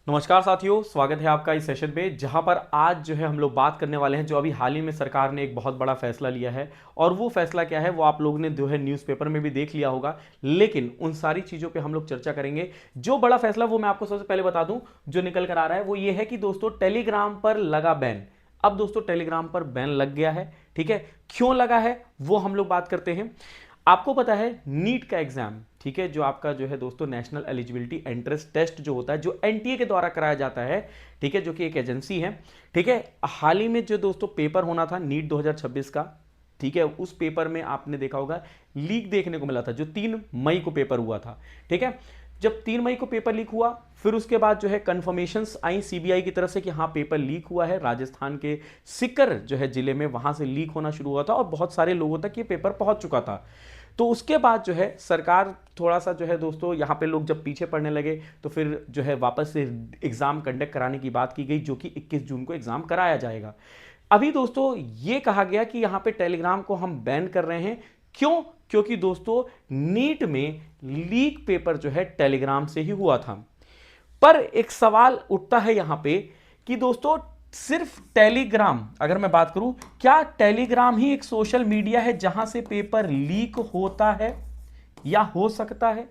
नमस्कार साथियों, स्वागत है आपका इस सेशन पे जहां पर आज जो है हम लोग बात करने वाले हैं जो अभी हाल ही में सरकार ने एक बहुत बड़ा फैसला लिया है। और वो फैसला क्या है वो आप लोगों ने जो है न्यूज़पेपर में भी देख लिया होगा, लेकिन उन सारी चीज़ों पे हम लोग चर्चा करेंगे। जो बड़ा फैसला वो मैं आपको सबसे पहले बता दूं जो निकल कर आ रहा है वो ये है कि दोस्तों टेलीग्राम पर लगा बैन। अब दोस्तों टेलीग्राम पर बैन लग गया है। ठीक है, क्यों लगा है वो हम लोग बात करते हैं। आपको पता है नीट का एग्जाम, ठीक है, जो आपका जो है दोस्तों नेशनल एलिजिबिलिटी एंट्रेंस टेस्ट जो होता है जो एनटीए के द्वारा कराया जाता है, ठीक है, जो कि एक एजेंसी है। ठीक है, हाल ही में जो दोस्तों पेपर होना था नीट 2026 का, ठीक है, उस पेपर में आपने देखा होगा लीक देखने को मिला था जो 3 मई को पेपर हुआ था। ठीक है, जब 3 मई को पेपर लीक हुआ फिर उसके बाद जो है कंफर्मेशंस आई सीबीआई की तरफ से कि हाँ पेपर लीक हुआ है। राजस्थान के सिकर जो है जिले में वहां से लीक होना शुरू हुआ था और बहुत सारे लोगों तक ये पेपर पहुंच चुका था। तो उसके बाद जो है सरकार थोड़ा सा जो है दोस्तों यहाँ पे लोग जब पीछे पड़ने लगे तो फिर जो है वापस से एग्जाम कंडक्ट कराने की बात की गई जो कि 21 जून को एग्जाम कराया जाएगा। अभी दोस्तों ये कहा गया कि यहाँ पे टेलीग्राम को हम बैन कर रहे हैं। क्यों? क्योंकि दोस्तों नीट में लीक पेपर जो है टेलीग्राम से ही हुआ था। पर एक सवाल उठता है यहां पे कि दोस्तों सिर्फ टेलीग्राम, अगर मैं बात करूं, क्या टेलीग्राम ही एक सोशल मीडिया है जहां से पेपर लीक होता है या हो सकता है?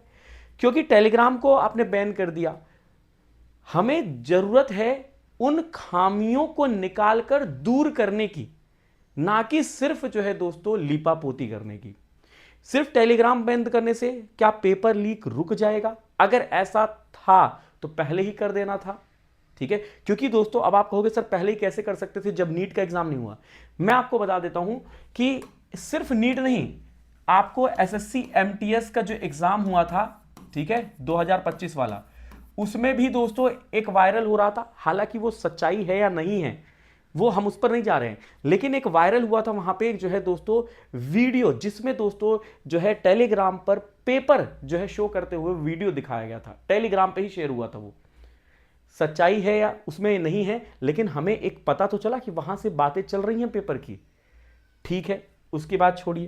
क्योंकि टेलीग्राम को आपने बैन कर दिया, हमें जरूरत है उन खामियों को निकालकर दूर करने की, ना कि सिर्फ जो है दोस्तों लीपापोती करने की। सिर्फ टेलीग्राम बंद करने से क्या पेपर लीक रुक जाएगा? अगर ऐसा था तो पहले ही कर देना था। ठीक है, क्योंकि दोस्तों अब आप कहोगे सर पहले ही कैसे कर सकते थे जब नीट का एग्जाम नहीं हुआ। मैं आपको बता देता हूं कि सिर्फ नीट नहीं, आपको एसएससी एमटीएस का जो एग्जाम हुआ था, ठीक है, 2025 वाला, उसमें भी दोस्तों एक वायरल हो रहा था। हालांकि वो सच्चाई है या नहीं है वो हम उस पर नहीं जा रहे हैं, लेकिन एक वायरल हुआ था वहां पे एक जो है दोस्तों वीडियो, जिसमें दोस्तों जो है टेलीग्राम पर पेपर जो है शो करते हुए वीडियो दिखाया गया था। टेलीग्राम पे ही शेयर हुआ था वो। सच्चाई है या उसमें नहीं है, लेकिन हमें एक पता तो चला कि वहां से बातें चल रही हैं पेपर की। ठीक है, उसकी बात छोड़िए।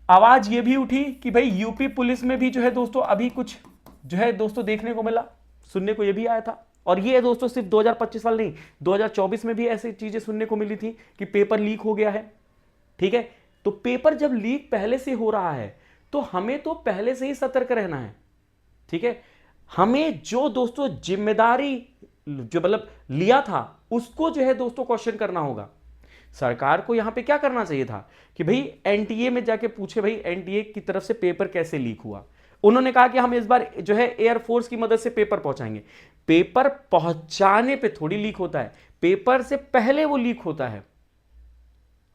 आवाज ये भी उठी कि भाई यूपी पुलिस में भी जो है दोस्तों अभी कुछ जो है दोस्तों देखने को मिला, सुनने को ये भी आया था। और ये दोस्तों सिर्फ 2025 वाला नहीं, 2024 में भी ऐसी चीजें सुनने को मिली थी कि पेपर लीक हो गया है। ठीक है, तो पेपर जब लीक पहले से हो रहा है तो हमें तो पहले से ही सतर्क रहना है। ठीक है, हमें जो दोस्तों जिम्मेदारी जो मतलब लिया था उसको जो है दोस्तों क्वेश्चन करना होगा। सरकार को यहां पे क्या करना चाहिए था कि भाई एनटीए में जाके पूछे भाई एनटीए की तरफ से पेपर कैसे लीक हुआ। उन्होंने कहा कि हम इस बार जो है एयरफोर्स की मदद से पेपर पहुंचाएंगे। पेपर पहुंचाने पे थोड़ी लीक होता है, पेपर से पहले वो लीक होता है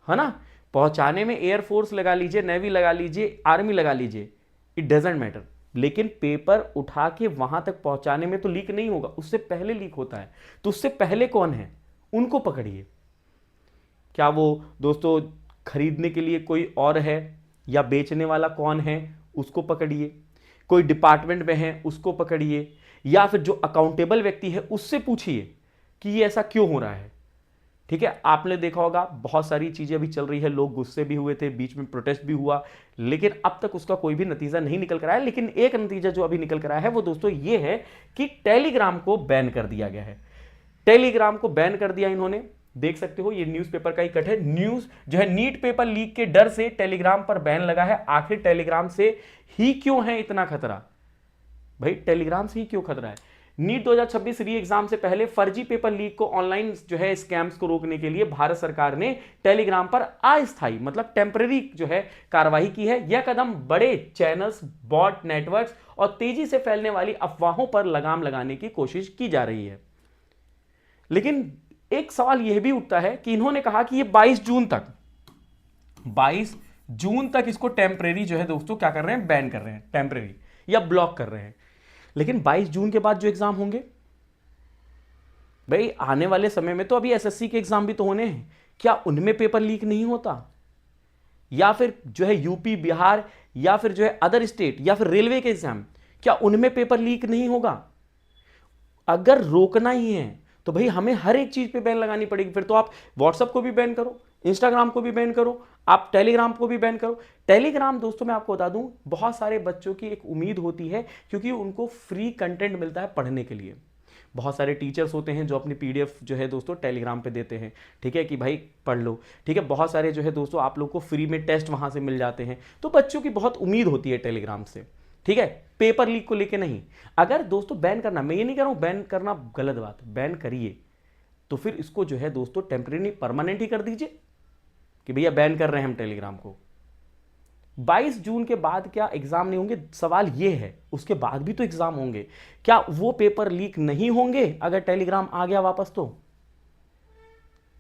ना। पहुंचाने में एयरफोर्स लगा लीजिए, नेवी लगा लीजिए, आर्मी लगा लीजिए, इट डजेंट मैटर, लेकिन पेपर उठा के वहां तक पहुंचाने में तो लीक नहीं होगा, उससे पहले लीक होता है। तो उससे पहले कौन है, उनको पकड़िए। क्या वो दोस्तों खरीदने के लिए कोई और है या बेचने वाला कौन है उसको पकड़िए। कोई डिपार्टमेंट में है उसको पकड़िए, या फिर जो अकाउंटेबल व्यक्ति है उससे पूछिए कि ये ऐसा क्यों हो रहा है। ठीक है, आपने देखा होगा बहुत सारी चीजें अभी चल रही है, लोग गुस्से भी हुए थे, बीच में प्रोटेस्ट भी हुआ, लेकिन अब तक उसका कोई भी नतीजा नहीं निकल कर आया। लेकिन एक नतीजा जो अभी निकल कर आया है वो दोस्तों ये है कि टेलीग्राम को बैन कर दिया गया है। टेलीग्राम को बैन कर दिया इन्होंने, देख सकते हो ये न्यूज़पेपर का ही कट है। न्यूज जो है नीट पेपर लीक के डर से टेलीग्राम पर बैन लगा है। आखिर टेलीग्राम से ही क्यों है इतना खतरा? भाई टेलीग्राम से ही क्यों खतरा है? नीट 2026 री एग्जाम से पहले फर्जी पेपर लीक को, ऑनलाइन जो है स्कैम्स को रोकने के लिए भारत सरकार ने टेलीग्राम पर अस्थायी मतलब टेम्पररी जो है कार्रवाई की है। यह कदम बड़े चैनल्स, बॉट नेटवर्क्स और तेजी से फैलने वाली अफवाहों पर लगाम लगाने की कोशिश की जा रही है। लेकिन एक सवाल यह भी उठता है कि इन्होंने कहा कि ये 22 जून तक इसको टेम्परेरी जो है दोस्तों क्या कर रहे हैं, बैन कर रहे हैं, टेम्परेरी या ब्लॉक कर रहे हैं। लेकिन 22 जून के बाद जो एग्जाम होंगे, भाई आने वाले समय में तो अभी एसएससी के एग्जाम भी तो होने हैं, क्या उनमें पेपर लीक नहीं होता? या फिर जो है यूपी, बिहार या फिर जो है अदर स्टेट या फिर रेलवे के एग्जाम, क्या उनमें पेपर लीक नहीं होगा? अगर रोकना ही है तो भाई हमें हर एक चीज पे बैन लगानी पड़ेगी। फिर तो आप व्हाट्सएप को भी बैन करो, इंस्टाग्राम को भी बैन करो, आप टेलीग्राम को भी बैन करो। टेलीग्राम दोस्तों मैं आपको बता दूं बहुत सारे बच्चों की एक उम्मीद होती है, क्योंकि उनको फ्री कंटेंट मिलता है पढ़ने के लिए। बहुत सारे टीचर्स होते हैं जो अपनी पीडीएफ जो है दोस्तों टेलीग्राम पे देते हैं, ठीक है, कि भाई पढ़ लो, ठीक है। बहुत सारे जो है दोस्तों आप लोग को फ्री में टेस्ट वहां से मिल जाते हैं, तो बच्चों की बहुत उम्मीद होती है टेलीग्राम से, ठीक है। पेपर लीक को लेके नहीं। अगर दोस्तों बैन करना, मैं ये नहीं कह रहा हूं बैन करना गलत बात, बैन करिए, तो फिर इसको जो है दोस्तों टेम्परेरी परमानेंट ही कर दीजिए कि भैया बैन कर रहे हैं हम टेलीग्राम को। 22 जून के बाद क्या एग्जाम नहीं होंगे? सवाल यह है, उसके बाद भी तो एग्जाम होंगे, क्या वो पेपर लीक नहीं होंगे अगर टेलीग्राम आ गया वापस तो?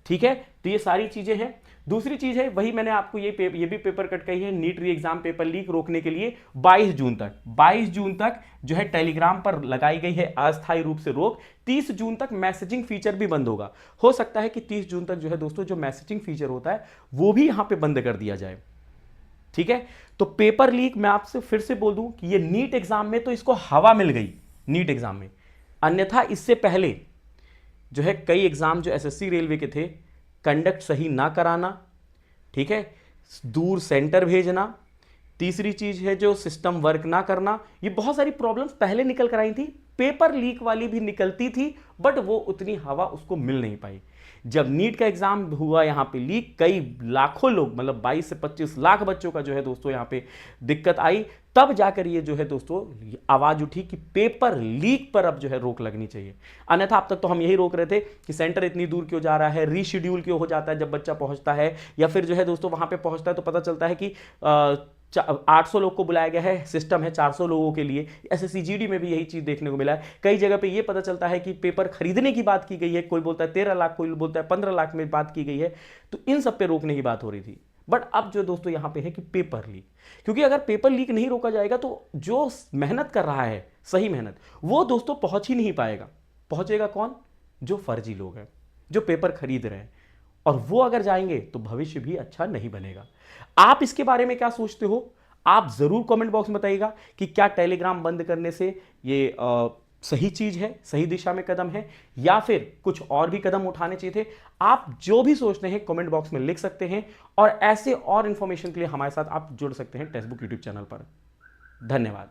ठीक है, तो ये सारी चीजें हैं। दूसरी चीज है, वही मैंने आपको ये भी पेपर कट कही है, नीट री एग्जाम पेपर लीक रोकने के लिए 22 जून तक जो है टेलीग्राम पर लगाई गई है अस्थायी रूप से रोक। 30 जून तक मैसेजिंग फीचर भी बंद होगा। हो सकता है कि 30 जून तक जो है दोस्तों जो मैसेजिंग फीचर होता है वो भी यहां पे बंद कर दिया जाए, ठीक है। तो पेपर लीक मैं आपसे फिर से बोल दूं कि ये नीट एग्जाम में तो इसको हवा मिल गई, नीट एग्जाम में, अन्यथा इससे पहले जो है कई एग्जाम जो एसएससी रेलवे के थे, कंडक्ट सही ना कराना, ठीक है, दूर सेंटर भेजना, तीसरी चीज है जो सिस्टम वर्क ना करना, ये बहुत सारी प्रॉब्लम्स पहले निकल कर आई थी। पेपर लीक वाली भी निकलती थी, बट वो उतनी हवा उसको मिल नहीं पाई। जब नीट का एग्जाम हुआ यहां पे लीक, कई लाखों लोग, मतलब 22 से 25 लाख बच्चों का जो है दोस्तों यहां पे दिक्कत आई, तब जाकर ये जो है दोस्तों आवाज उठी कि पेपर लीक पर अब जो है रोक लगनी चाहिए। अन्यथा अब तक तो हम यही रोक रहे थे कि सेंटर इतनी दूर क्यों जा रहा है, रीशेड्यूल क्यों हो जाता है जब बच्चा पहुंचता है, या फिर जो है दोस्तों वहां पे पहुंचता है तो पता चलता है कि 800 लोग को बुलाया गया है, सिस्टम है 400 लोगों के लिए। एसएससी में भी यही चीज देखने को मिला है। कई जगह पे ये पता चलता है कि पेपर खरीदने की बात की गई है, कोई बोलता है 13 लाख, कोई बोलता है 15 लाख में बात की गई है, तो इन सब पे रोकने की बात हो रही थी। बट अब जो दोस्तों यहां पे है कि पेपर लीक, क्योंकि अगर पेपर लीक नहीं रोका जाएगा तो जो मेहनत कर रहा है, सही मेहनत, वो दोस्तों पहुंच ही नहीं पाएगा। पहुंचेगा कौन? जो फर्जी लोग हैं, जो पेपर खरीद रहे हैं, और वो अगर जाएंगे तो भविष्य भी अच्छा नहीं बनेगा। आप इसके बारे में क्या सोचते हो? आप जरूर कमेंट बॉक्स में बताइएगा कि क्या टेलीग्राम बंद करने से ये सही चीज है, सही दिशा में कदम है, या फिर कुछ और भी कदम उठाने चाहिए थे। आप जो भी सोचते हैं कमेंट बॉक्स में लिख सकते हैं, और ऐसे और इंफॉर्मेशन के लिए हमारे साथ आप जुड़ सकते हैं टेक्स्टबुक यूट्यूब चैनल पर। धन्यवाद।